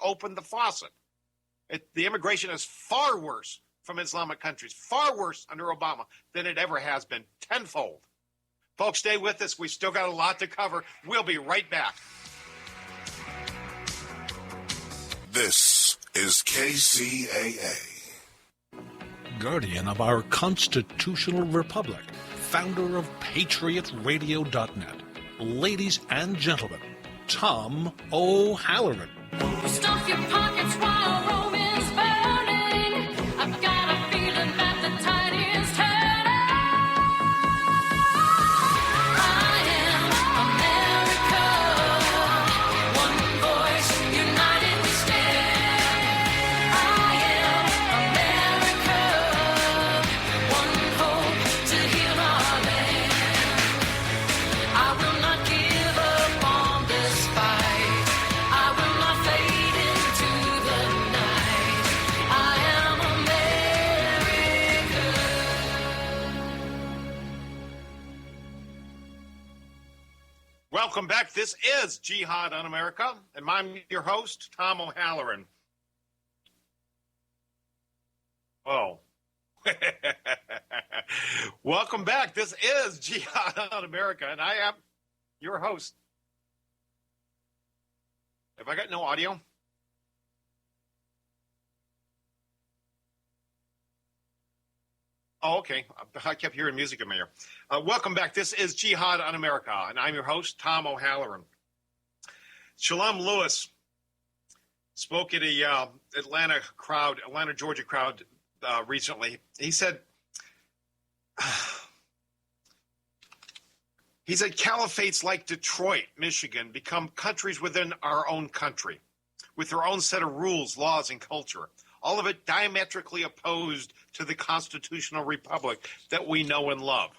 opened the faucet. The immigration is far worse from Islamic countries, far worse under Obama than it ever has been, tenfold. Folks, stay with us. We still got a lot to cover. We'll be right back. This is KCAA. Guardian of our constitutional republic, founder of PatriotRadio.net. Ladies and gentlemen, Tom O'Halloran. Stuff your pockets while Rome is burning. I've got a feeling that the tide is turning. I am America. One voice, united we stand. I am America. One hope to heal our land. I will not give up on this fight. I will not fade into the night. I am America. Welcome back. This is Jihad-On-America, and I'm your host, Tom O'Halloran. Oh. Welcome back. This is Jihad-On-America, and I am your host. Have I got no audio? Oh, okay. I kept hearing music in my ear. Welcome back. This is Jihad-On-America, and I'm your host, Tom O'Halloran. Shalom Lewis spoke at a Atlanta, Georgia crowd recently. He said, caliphates like Detroit, Michigan, become countries within our own country, with their own set of rules, laws, and culture. All of it diametrically opposed to the constitutional republic that we know and love.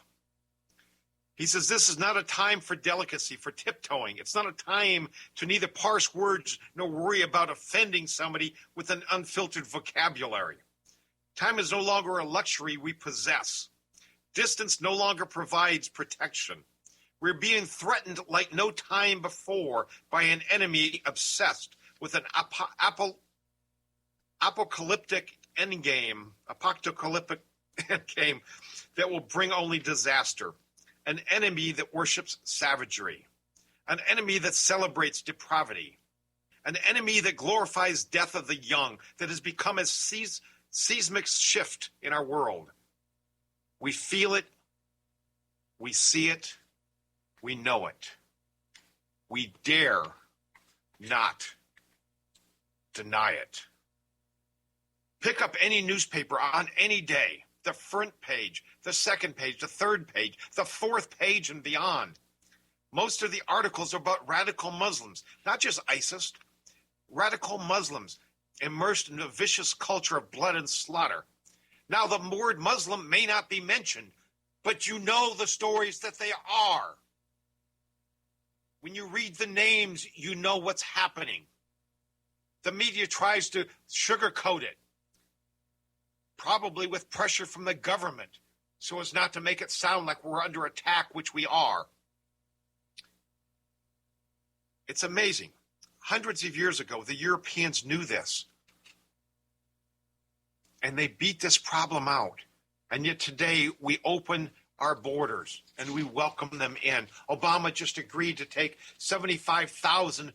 He says this is not a time for delicacy, for tiptoeing. It's not a time to neither parse words nor worry about offending somebody with an unfiltered vocabulary. Time is no longer a luxury we possess. Distance no longer provides protection. We're being threatened like no time before by an enemy obsessed with an apocalyptic endgame that will bring only disaster. An enemy that worships savagery. An enemy that celebrates depravity. An enemy that glorifies death of the young, that has become a seismic shift in our world. We feel it. We see it. We know it. We dare not deny it. Pick up any newspaper on any day, the front page, the second page, the third page, the fourth page and beyond. Most of the articles are about radical Muslims, not just ISIS, radical Muslims immersed in a vicious culture of blood and slaughter. Now, the word Muslim may not be mentioned, but you know the stories that they are. When you read the names, you know what's happening. The media tries to sugarcoat it, probably with pressure from the government, so as not to make it sound like we're under attack, which we are. It's amazing. Hundreds of years ago, the Europeans knew this. And they beat this problem out. And yet today, we open our borders and we welcome them in. Obama just agreed to take 75,000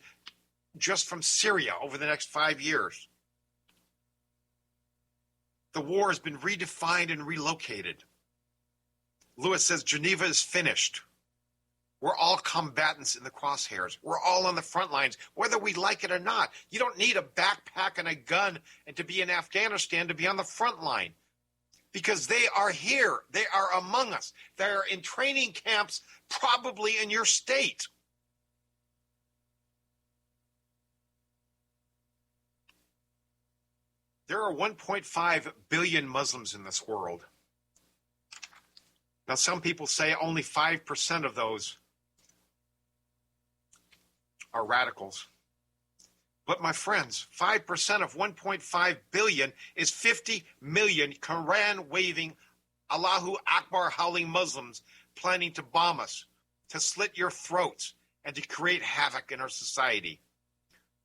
just from Syria over the next 5 years. The war has been redefined and relocated. Lewis says Geneva is finished. We're all combatants in the crosshairs. We're all on the front lines, whether we like it or not. You don't need a backpack and a gun and to be in Afghanistan to be on the front line. Because they are here. They are among us. They are in training camps, probably in your state. There are 1.5 billion Muslims in this world. Now, some people say only 5% of those are radicals. But my friends, 5% of 1.5 billion is 50 million Quran-waving, Allahu Akbar howling Muslims planning to bomb us, to slit your throats, and to create havoc in our society.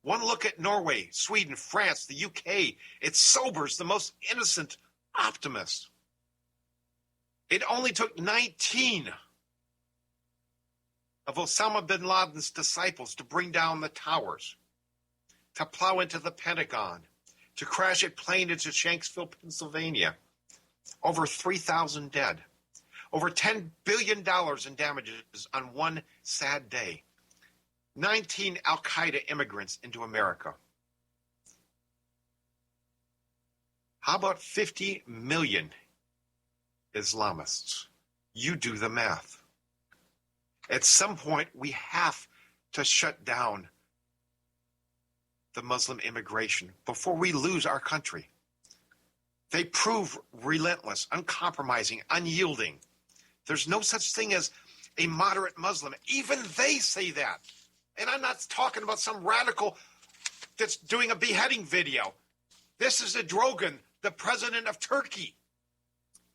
One look at Norway, Sweden, France, the UK, it sobers the most innocent optimist. It only took 19 of Osama bin Laden's disciples to bring down the towers, to plow into the Pentagon, to crash a plane into Shanksville, Pennsylvania. Over 3,000 dead. Over $10 billion in damages on one sad day. 19 al-Qaeda immigrants into America. How about 50 million Islamists? You do the math. At some point, we have to shut down the Muslim immigration before we lose our country. They prove relentless, uncompromising, unyielding. There's no such thing as a moderate Muslim. Even they say that. And I'm not talking about some radical that's doing a beheading video. This is Erdogan, the president of Turkey.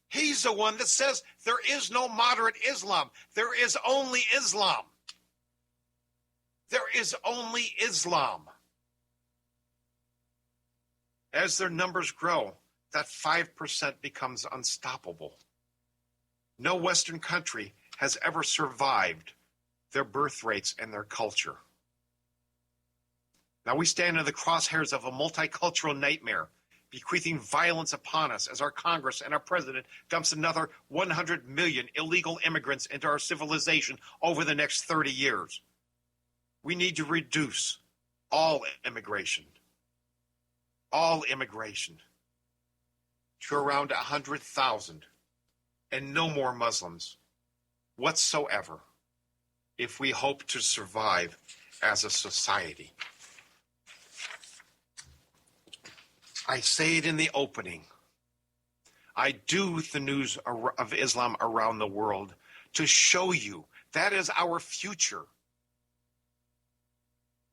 He's the one that says there is no moderate Islam. There is only Islam. There is only Islam. As their numbers grow, that 5% becomes unstoppable. No Western country has ever survived their birth rates and their culture. Now we stand in the crosshairs of a multicultural nightmare, bequeathing violence upon us as our Congress and our president dumps another 100 million illegal immigrants into our civilization over the next 30 years. We need to reduce all immigration to around 100,000 and no more Muslims whatsoever if we hope to survive as a society. I say it in the opening. I do the news of Islam around the world to show you that is our future.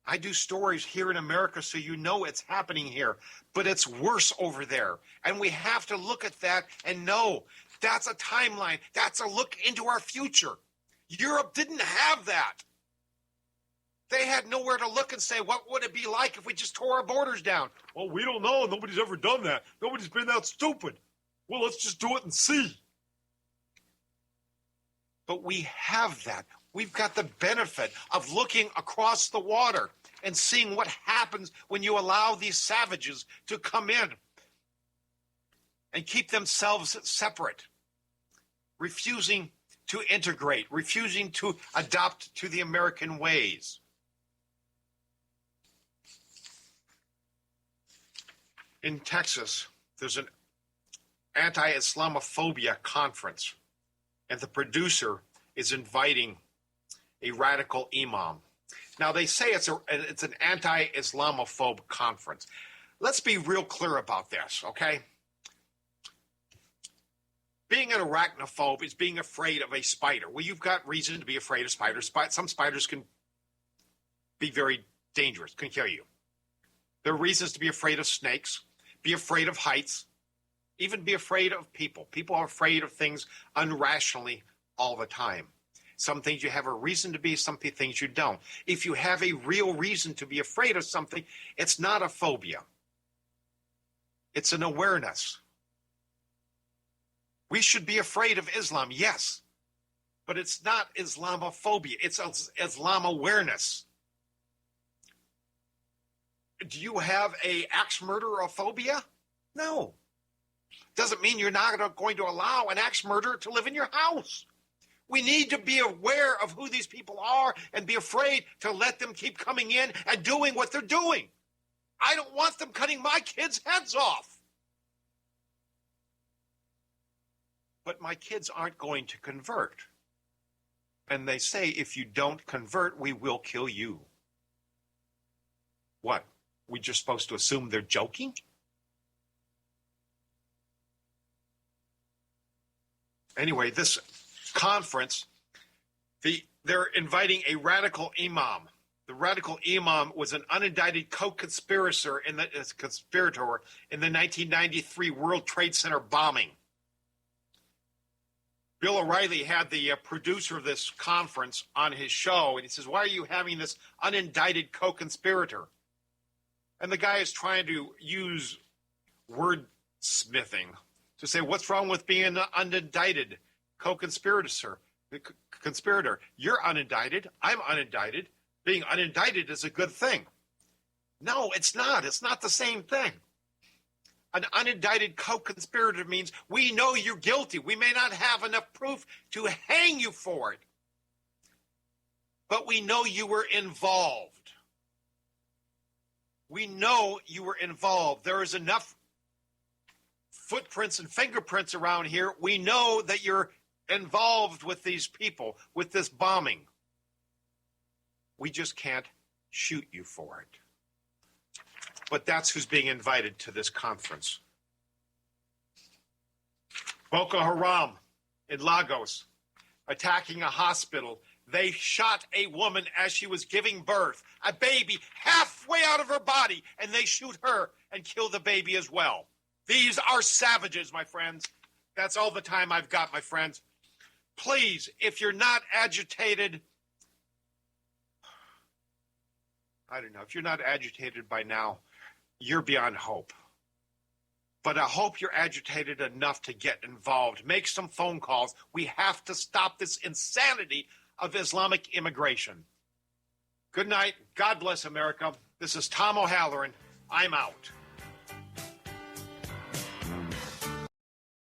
I do stories here in America so you know it's happening here, but it's worse over there. And we have to look at that and know that's a timeline. That's a look into our future. Europe didn't have that. They had nowhere to look and say, what would it be like if we just tore our borders down? Well, we don't know. Nobody's ever done that. Nobody's been that stupid. Well, let's just do it and see. But we have that. We've got the benefit of looking across the water and seeing what happens when you allow these savages to come in and keep themselves separate, refusing to integrate, refusing to adopt to the American ways. In Texas, there's an anti-Islamophobia conference, and the producer is inviting a radical imam. Now, they say it's an anti-Islamophobe conference. Let's be real clear about this, okay? Being an arachnophobe is being afraid of a spider. Well, you've got reason to be afraid of spiders. Some spiders can be very dangerous, can kill you. There are reasons to be afraid of snakes, be afraid of heights, even be afraid of people. People are afraid of things irrationally all the time. Some things you have a reason to be, some things you don't. If you have a real reason to be afraid of something, it's not a phobia. It's an awareness. We should be afraid of Islam, yes, but it's not Islamophobia. It's Islam awareness. Do you have a axe murderer phobia? No. Doesn't mean you're not going to allow an axe murderer to live in your house. We need to be aware of who these people are and be afraid to let them keep coming in and doing what they're doing. I don't want them cutting my kids' heads off. But my kids aren't going to convert. And they say, if you don't convert, we will kill you. What? We just supposed to assume they're joking? Anyway, this conference, they're inviting a radical imam. The radical imam was an unindicted co-conspirator in the 1993 World Trade Center bombing. Bill O'Reilly had the producer of this conference on his show, and he says, why are you having this unindicted co-conspirator? And the guy is trying to use wordsmithing to say, what's wrong with being an unindicted co-conspirator? Conspirator. You're unindicted. I'm unindicted. Being unindicted is a good thing. No, it's not. It's not the same thing. An unindicted co-conspirator means we know you're guilty. We may not have enough proof to hang you for it, but we know you were involved. We know you were involved. There is enough footprints and fingerprints around here. We know that you're involved with these people, with this bombing. We just can't shoot you for it. But that's who's being invited to this conference. Boko Haram in Lagos, attacking a hospital. They shot a woman as she was giving birth, a baby halfway out of her body, and they shoot her and kill the baby as well. These are savages, my friends. That's all the time I've got, my friends. Please, if you're not agitated, I don't know, if you're not agitated by now, you're beyond hope. But I hope you're agitated enough to get involved. Make some phone calls. We have to stop this insanity of Islamic immigration. Good night. God bless America. This is Tom O'Halloran. I'm out.